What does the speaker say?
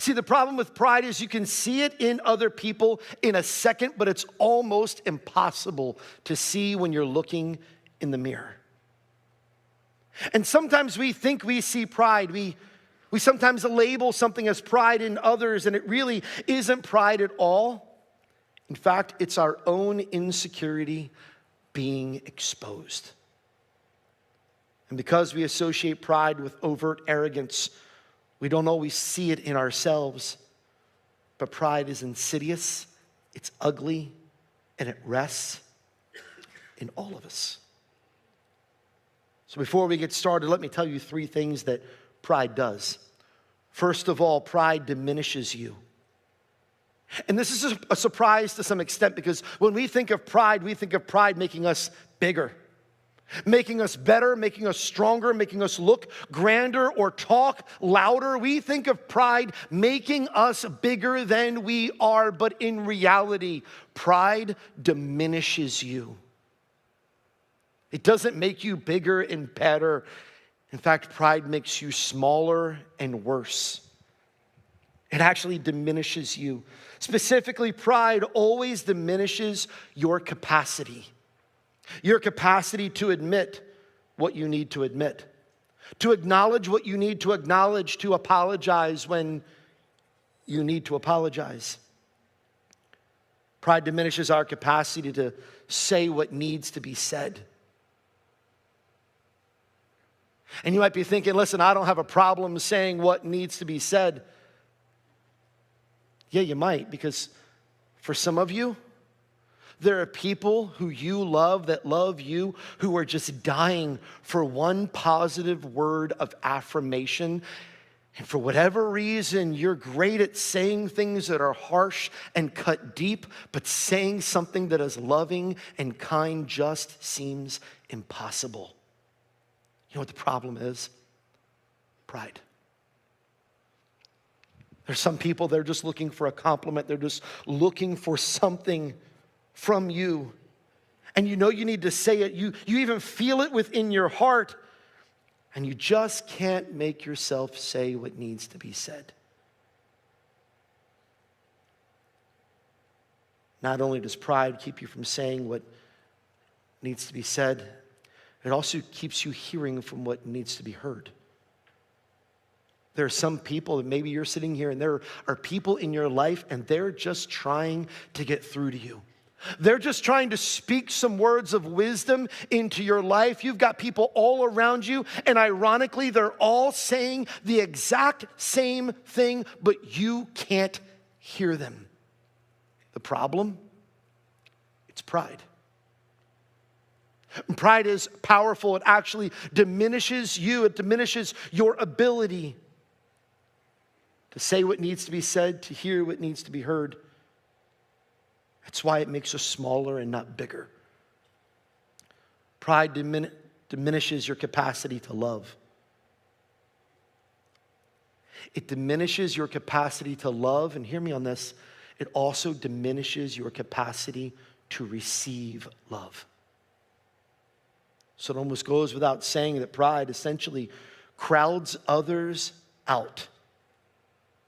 See, the problem with pride is you can see it in other people in a second, but it's almost impossible to see when you're looking in the mirror. And sometimes we think we see pride. We sometimes label something as pride in others, and it really isn't pride at all. In fact, it's our own insecurity being exposed. And because we associate pride with overt arrogance, we don't always see it in ourselves. But pride is insidious, it's ugly, and it rests in all of us. So before we get started, let me tell you 3 things that pride does. First of all, pride diminishes you. And this is a surprise to some extent, because when we think of pride making us bigger, making us better, making us stronger, making us look grander or talk louder. We think of pride making us bigger than we are, but in reality, pride diminishes you. It doesn't make you bigger and better. In fact, pride makes you smaller and worse. It actually diminishes you. Specifically, pride always diminishes your capacity. Your capacity to admit what you need to admit, to acknowledge what you need to acknowledge, to apologize when you need to apologize. Pride diminishes our capacity to say what needs to be said. And you might be thinking, listen, I don't have a problem saying what needs to be said. Yeah, you might, because for some of you, there are people who you love that love you who are just dying for one positive word of affirmation. And for whatever reason, you're great at saying things that are harsh and cut deep, but saying something that is loving and kind just seems impossible. You know what the problem is? Pride. There's some people, they're just looking for a compliment. They're just looking for something from you. And you know you need to say it. You even feel it within your heart. And you just can't make yourself say what needs to be said. Not only does pride keep you from saying what needs to be said, it also keeps you hearing from what needs to be heard. There are some people that maybe you're sitting here and there are people in your life and they're just trying to get through to you. They're just trying to speak some words of wisdom into your life. You've got people all around you, and ironically, they're all saying the exact same thing, but you can't hear them. The problem? It's pride. Pride is powerful. It actually diminishes you. It diminishes your ability to say what needs to be said, to hear what needs to be heard. That's why it makes us smaller and not bigger. Pride diminishes your capacity to love. It diminishes your capacity to love, and hear me on this, it also diminishes your capacity to receive love. So it almost goes without saying that pride essentially crowds others out.